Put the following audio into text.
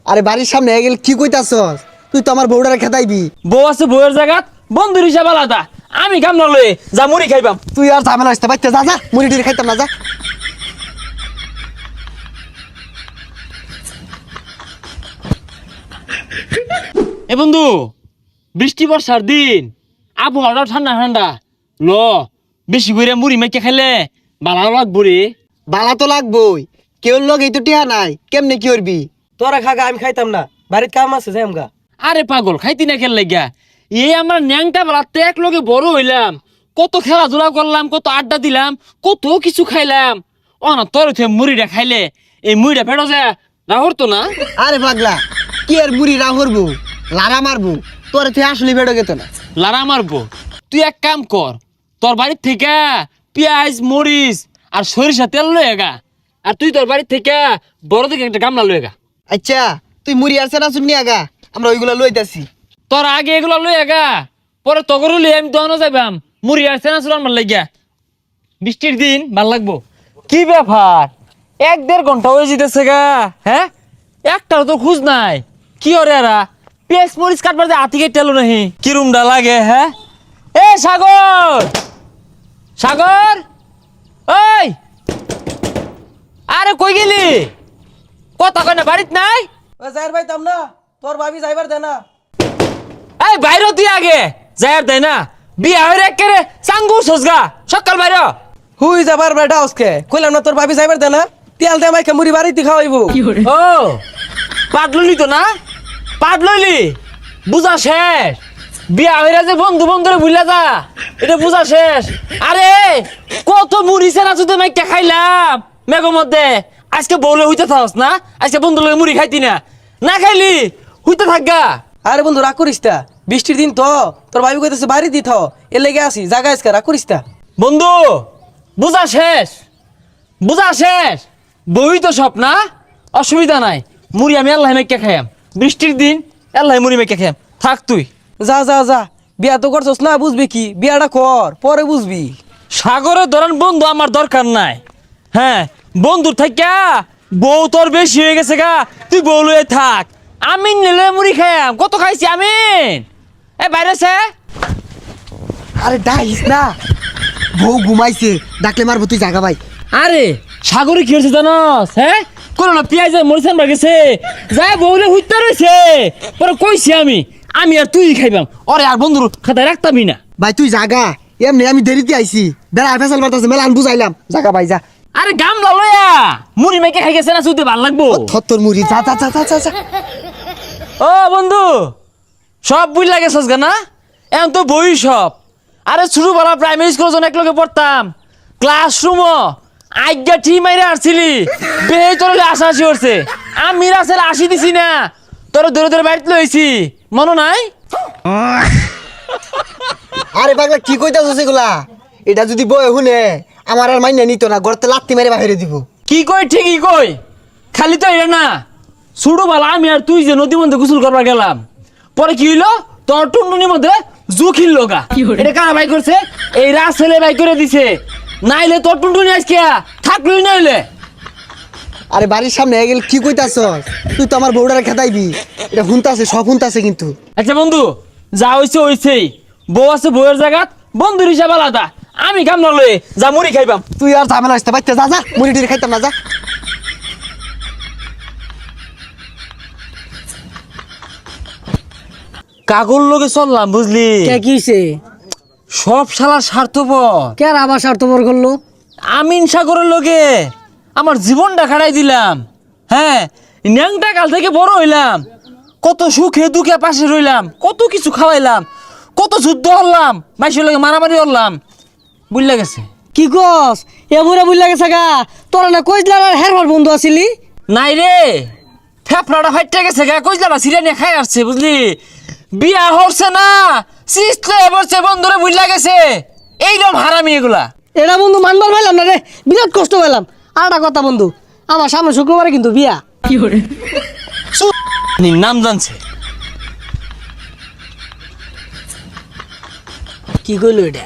আরে বাড়ির সামনে গেল কি কইতাছস? তুই তো আমার বউডারে খেতাইবি। বউ আছে বউয়ের জায়গাত বন্ধুর হিসাব আলাদা। আমি কাম না লয়ে যা মুড়ি খাইবাম। তুই আর ঝামেলা আসতে পারতে যা যা, মুড়ি টুড়ি খাইতাম না, যা। এ বন্ধু, বৃষ্টি বর্ষার দিন, আবহাওয়াটা ঠান্ডা ঠান্ডা। ল বেশি করে মুড়ি মেখে খাইলে ভালো লাগবো রে। বালা তো লাগবই, কেউ লোক এই তো টিহা নাই, কেমনে কি করবি? তোরা খাগা, আমি খাইতাম না, বাড়ির কাম আছে যাই আমগা। আরে পাগল, খাইতি না খেল লাগিয়া। এই আমরা ন্যাংটা বেলাতে এক লগে বড় হইলাম, কত খেলাধুলা করলাম, কত আড্ডা দিলাম, কত কিছু খাইলাম। ও না তোর মুড়িটা খাইলে এই মুড়িটা ফেটো যায় রাহর তো না। আরে পাগলা, কি আর মুড়ি রা করবো, লারা মারবো, তোর তুই আসলে বেড়ো গেত না। লারা মারবো? তুই এক কাম কর, তোর বাড়ির থেকে পেঁয়াজ মরিচ আর সরিষা তেল লয়ে গা, আর তুই তোর বাড়ির থেকে বড় থেকে একটা গামলা লয়ে গা। আচ্ছা, তুই মুড়ি আর সেনা শুনি আগা, আমরা ওইগুলা লইতাছি। তোর আগে এগুলো লয়ে গা, পরে তগরু লিয়ে আমি দহনো যাইবাম মুড়ি আর সেনা চুলার মার লাগিয়া। বৃষ্টির দিন ভাল লাগবো। কি ব্যাপার, 1-1.5 ঘন্টা হয়ে যেতেছে গা, হ্যাঁ একটাও তো খুঁজ নাই। কি ওরে এরা পেঁয়াজ মরিচ কাটবার যে হাতি কেটে এলো নাহি, কিরুমটা লাগে। হ্যাঁ এ সাগর, সাগর, ওই আরে কই গেলি? কথা কয় না, বাড়িত নাই? ও যাইর পাইতাম না, তোর ভাবি যাইবার দে না। এই বাইরে তুই আগে যাই আর দেয় না, বিয়া হয়ে একেবারে চাঙ্গু সজগা সকাল বাইরে। হুই যাবার বেটা আজকে কইলাম না, তোর ভাবি যাইবার দে না, তেল দে মাইকে মুড়ি বাড়িতে খাওয়াইবো। ও পাটললি তো না, পাটললি বুঝা শেষ। বিয়া হয়ে যে বন্ধু বন্ধুরে ভুলা যা, এটা বুঝা শেষ। আরে কত মুড়ি সেনা শুধু মাইকে খাইলাম মেঘের মধ্যে। আজকে বউলে হইতে থাকস না, আজকে বন্ধু লগে মুড়ি খাইতি না, না খাইলি হইতে থাকগা। আরে বন্ধু রাগ করিস তা, বৃষ্টির দিন তো, তোর ভাবি কইতেছে বাড়ি দিত, এর লেগে আসি জাগা আজকে, রাগ করিস তা। বন্ধু বুঝা শেষ, বুঝা শেষ। বই তো সব না, অসুবিধা নাই। মুড়ি আমি আল্লাহ মেকে খাইয়াম, বৃষ্টির দিন আল্লাহ মুড়ি মেকে খাইয়াম। থাক তুই যা যা যা, বিয়া তো করছস না, বুঝবি কি, বিয়াটা কর পরে বুঝবি। সাগরের ধরেন বন্ধু আমার দরকার নাই। হ্যাঁ বন্ধুর থাকা বউ তোর বেশি হয়ে গেছে গা, তুই বউ লয়ে থাক। আমি নিলে মুড়ি খাইয়াম, কত খাইছি আমি। এ বাইরে সে আরে ডাইস না, বউ ঘুমাইছে, ডাকলে মারবো, তুই জাগা ভাই। আরে সাগরে কি হয়েছে জানস? হ্যাঁ কোনো না পেঁয়াজ মরিচান গেছে, যাই বউলে হুইতে রয়েছে। পরে কইছি আমি আর তুই খাইবাম, ওরে আর বন্ধুর খাতায় রাখতামই না। ভাই তুই জাগা, এমনি আমি দেরিতে আইছি, বেড়া ফেসাল মারতাছে, মেলা আমি বুঝাইলাম, জাগা ভাই যা। আরে গামলা লয়া মুড়ি মেকে খাই গেছে না, শুধু ভাল লাগবো। থত্তর মুড়ি, যা যা যা যা যা। ও বন্ধু সব বুঝ লাগে সজগা না, এখন তো বই সব। আরে ছোটবেলা প্রাইমারি স্কুল যখন এক লগে পড়তাম, ক্লাসরুম আজ্ঞা ঠিক মাইরে আসছিলি, বেহে তোর আশাআশি করছে। আমি রাসেল আসি দিছি না, তোর দূরে দূরে বাড়িতে লইছি, মনে নাই? আরে পাগলা কি কইতাছস এগুলা? এটা যদি বই শুনে আমার আর মাইনা নিত না, গড়তে লাত্তি মেরে বাহিরে দিব। কি কই ঠিকই কই, খালি তো এটা না। ছোটবেলা আমি আর তুই যে নদীর মধ্যে গোসল করবার গেলাম, পরে কি হইলো, তোর টুনটুনির মধ্যে জুখিল লগা। এটা কারা বাই করছে? এই রাসেলে বাই করে দিছে, নাইলে তোর টুনটুনি আজকে থাকলই নাইলে। আরে বাড়ির সামনে গেল কি কইতাছস? তুই তো আমার বউডারে খেতাইবি, এটা হুনতাছে, সব হুনতাছে কিন্তু। আচ্ছা বন্ধু, যা হইছে হইছেই, বউ আছে বউয়ের জায়গাত, বন্ধুর হিসাব আলাদা। আমি কাম না লয়ে যা মুড়ি খাইবাম। তুই আর ঝামেলা আসতে পারতে যা যা, মুড়ি টুড়ি খাইতাম না, যা। কাগর লগে চললাম বুঝলি, কে কিছে? সব শালা স্বার্থপর। কে আবার স্বার্থপর করলো? আমিন সাগরের লগে আমার জীবনটা খাড়াই দিলাম। হ্যাঁ ন্যাংটা কাল থেকে বড় হইলাম, কত সুখে দুঃখে পাশে রইলাম, কত কিছু খাওয়াইলাম, কত যুদ্ধ হলাম, মাইসের লগে মারামারি হলাম, বুঝলা গেছে। কি কস? এমরে বুঝলা গেছে গা, তোরা না কইলা আর হেরবার বন্ধু আছিলি? নাই রে, ফেফড়াটা ফাইটে গেছে গা, কইলা সিরিয়া নিয়ে খাই আসছে বুঝলি। বিয়া হচ্ছে না, সিস্টে বসছে, বন্ধুরে বুঝলা গেছে। এইরকম হারামি এগুলা। এটা বন্ধু মানবার পাইলাম না রে, বিরাট কষ্ট পাইলাম। আর একটা কথা বন্ধু, আমার সামনে শুক্রবারে কিন্তু বিয়া। নাম জানছে কি কইলো এটা?